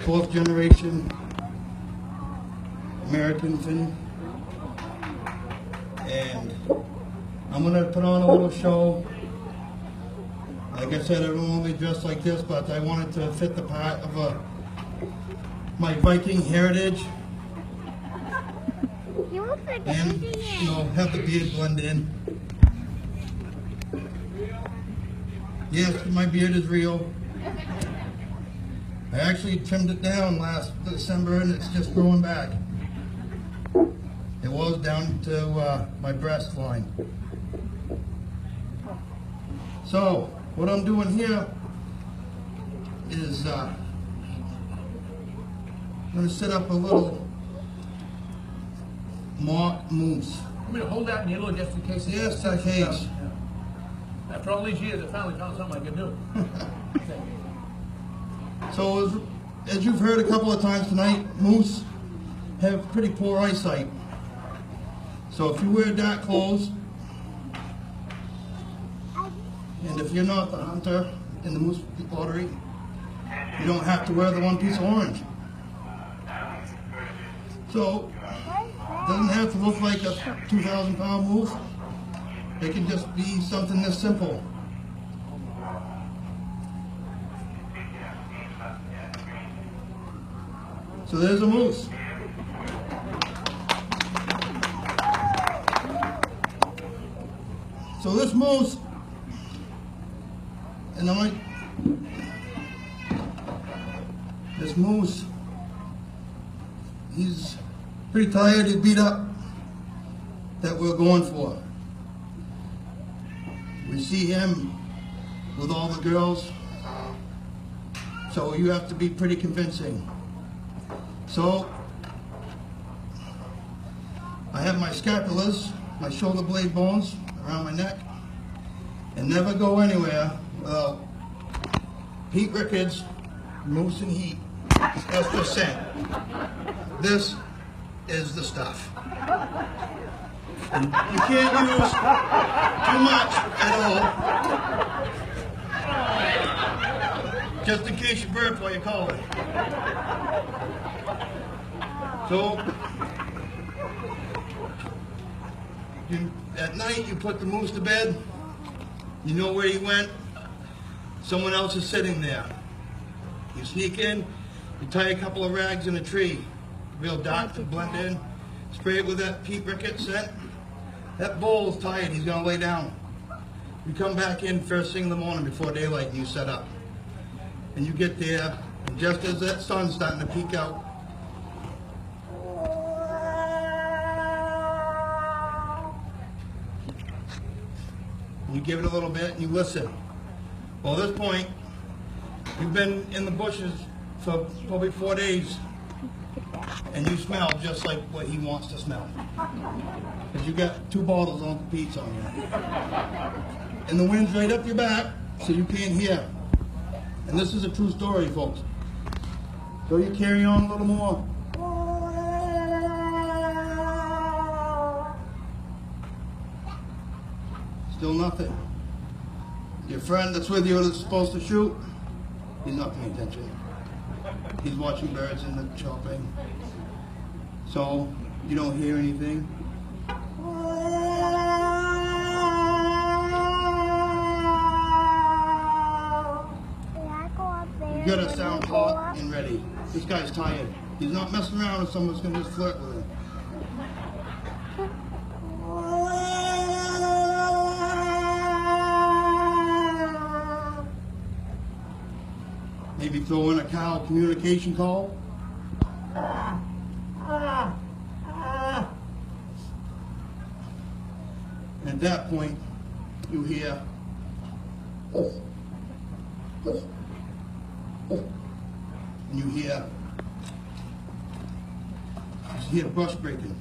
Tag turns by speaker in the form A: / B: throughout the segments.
A: fourth generation American thing. And I'm gonna put on a little show. Like I said, I don't normally dress like this, but I wanted to fit the part of my Viking heritage.
B: You look like
A: And, you know, have the beard blend in. Yes, my beard is real. I actually trimmed it down last December and it's just growing back. It was down to my breast line. So, what I'm doing here is I'm going to set up a little mock moose.
C: I'm going to hold that Niilo just in case.
A: Yes, in case.
C: After all these years, I finally found something I can do.
A: So, as you've heard a couple of times tonight, moose have pretty poor eyesight. So if you wear dark clothes, and if you're not the hunter in the moose lottery, you don't have to wear the one piece of orange. So, it doesn't have to look like a 2,000-pound moose. It can just be something this simple. So there's a moose. So this moose, and this moose, he's pretty tired, he's beat up, that we're going for. We see him with all the girls, so you have to be pretty convincing. So, I have my scapulas, my shoulder blade bones around my neck, and never go anywhere without Pete Rickard's Moose and Heat Extra Scent. This is the stuff. And you can't use too much at all, just in case you burp while you call it. So, at night you put the moose to bed, you know where he went, someone else is sitting there. You sneak in, you tie a couple of rags in a tree, real dark to blend in, spray it with that Pete Rickard scent. That bull's tired, he's gonna lay down. You come back in first thing in the morning before daylight and you set up. And you get there, and just as that sun's starting to peek out, you give it a little bit and you listen. Well, at this point, you've been in the bushes for probably 4 days and you smell just like what he wants to smell. Because you got 2 bottles of Uncle Pete's on you. And the wind's right up your back, so you can't hear. And this is a true story, folks. So you carry on a little more. Still nothing. Your friend that's with you that's supposed to shoot, he's not paying attention. He's watching birds in the chopping. So you don't hear anything. You gotta sound hot and ready. This guy's tired. He's not messing around if someone's gonna just flirt with him. Maybe throw in a cow communication call. And at that point, you hear, and you hear brush breaking,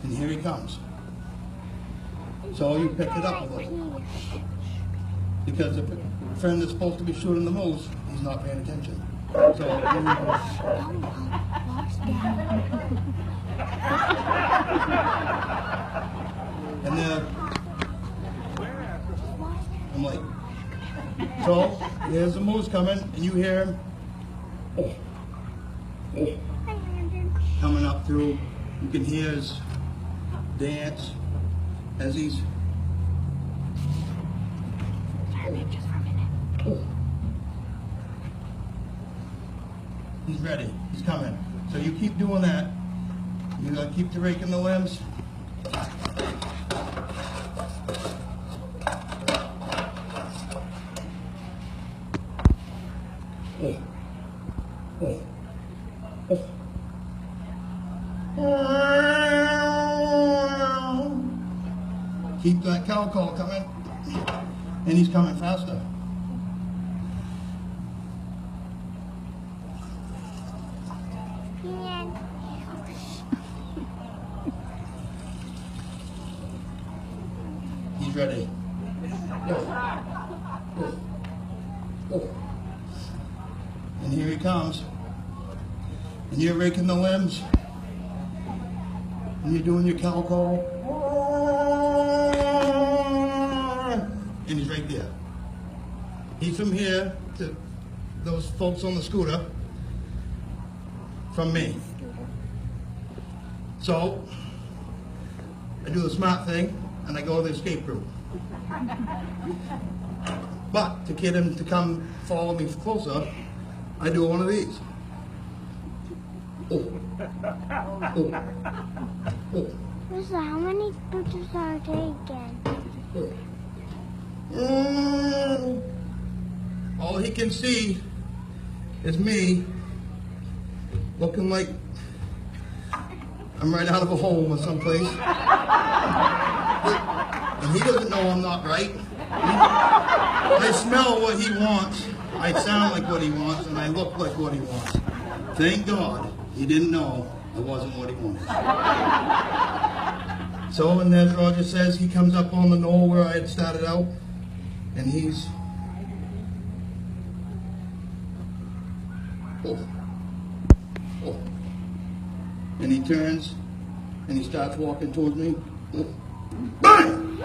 A: and here he comes. So you pick it up a little, because if a friend that's supposed to be shooting the moose, he's not paying attention. So and then I'm like, so here's the moose coming, and you hear him, Coming up through, you can hear his dance as he's.
B: Just for a minute.
A: He's ready. He's coming. So you keep doing that. You gotta keep the raking the limbs. Keep that cow call coming. And he's coming faster. He's ready. And here he comes. And you're raking the limbs. And you're doing your cow call. And he's right there. He's from here to those folks on the scooter from me. So I do the smart thing and I go to the escape route. But to get him to come follow me closer, I do one of these.
B: Lisa, how many pictures are taken?
A: All he can see is me looking like I'm right out of a home or someplace. And he doesn't know I'm not right. I smell what he wants, I sound like what he wants, and I look like what he wants. Thank God he didn't know I wasn't what he wanted. So, and as Roger says, he comes up on the knoll where I had started out, and he's and he turns and he starts walking towards me. Bang!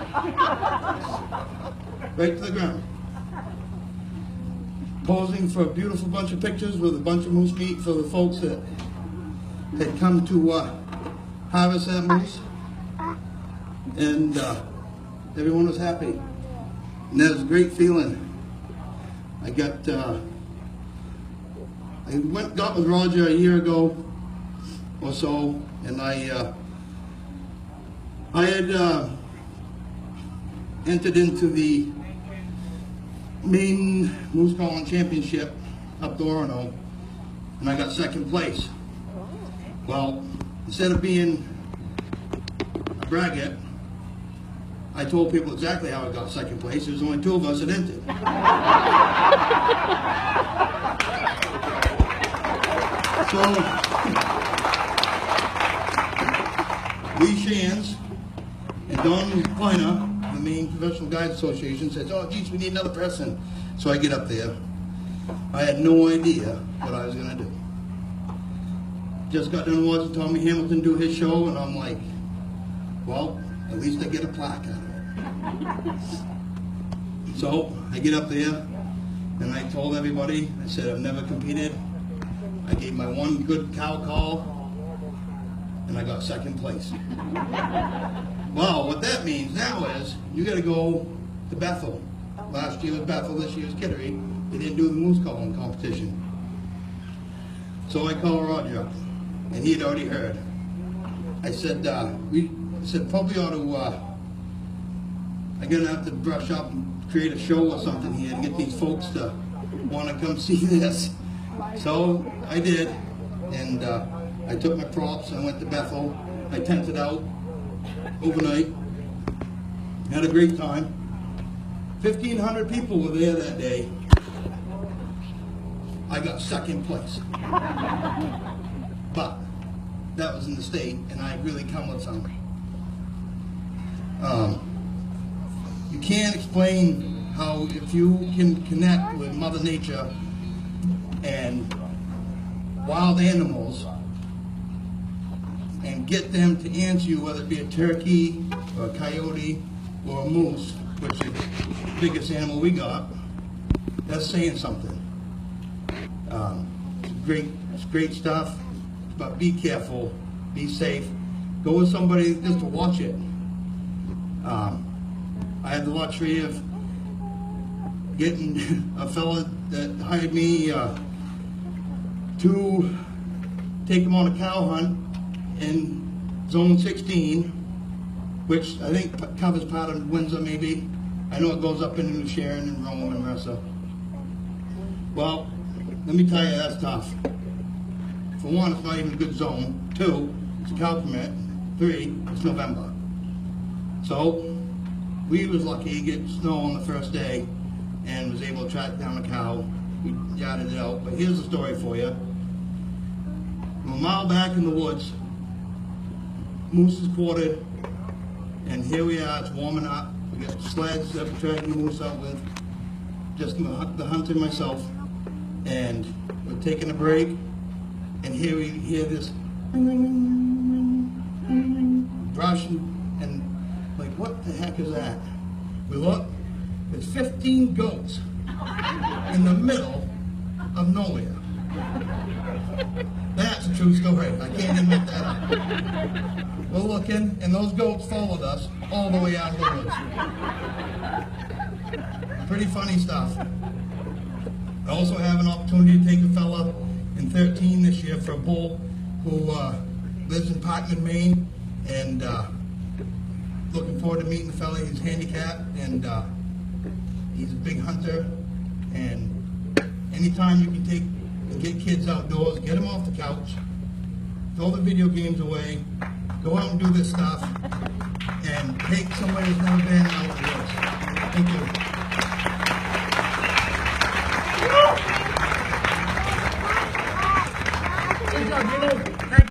A: Right to the ground. Posing for a beautiful bunch of pictures with a bunch of moose meat for the folks that had come to harvest that moose. And everyone was happy. And that was a great feeling. I got, I got with Roger a year ago or so, and I had entered into the Maine Moose Calling Championship up to Orono, and I got second place. Well, instead of being a braggart, I told people exactly how I got second place. There's only 2 of us that entered. So, Lee Shands and Don Kleiner, the Maine Professional Guides Association, says, "Oh, geez, we need another person." So I get up there. I had no idea what I was going to do. Just got done watching Tommy Hamilton do his show, and I'm like, well, at least I get a plaque out of it. So I get up there, and I told everybody, I said, I've never competed. I gave my one good cow call, and I got second place. Well, what that means now is you got to go to Bethel. Last year was Bethel, this year was Kittery. They didn't do the moose calling competition. So I called Roger up, and he had already heard. I said, probably ought to, I'm going to have to brush up and create a show or something here and get these folks to want to come see this. So I did, and I took my props, I went to Bethel, I tented out overnight, had a great time. 1,500 people were there that day. I got second place. But that was in the state, and I really come with something. You can't explain how, if you can connect with Mother Nature and wild animals and get them to answer you, whether it be a turkey or a coyote or a moose, which is the biggest animal we got, that's saying something. It's a it's great stuff, but be careful, be safe. Go with somebody just to watch it. I had the luxury of getting a fella that hired me to take him on a cow hunt in Zone 16, which I think covers part of Windsor maybe. I know it goes up into New Sharon and Rome and Mercer. Well, let me tell you, that's tough. For one, it's not even a good zone. Two, it's a cow permit. Three, it's November. So, we was lucky to get snow on the first day and was able to track down a cow. We yarded it out. But here's the story for you. I'm a mile back in the woods. Moose is quartered. And here we are, it's warming up. We got sleds that we're dragging the moose out with. Just the hunter and myself. And we're taking a break. And here we hear this brushing. And like, what the heck is that? We look, there's 15 goats in the middle of nowhere. That's a true story. I can't even make that up. We're looking, and those goats followed us all the way out of the woods. Pretty funny stuff. I also have an opportunity to take a fella in 13 this year for a bull who lives in Parkman, Maine, and looking forward to meeting the fella. He's handicapped, and he's a big hunter, and anytime you can take and get kids outdoors, get them off the couch, throw the video games away, go out and do this stuff, and take somebody who's never been out of the woods. Thank you.
C: Good job, Niilo.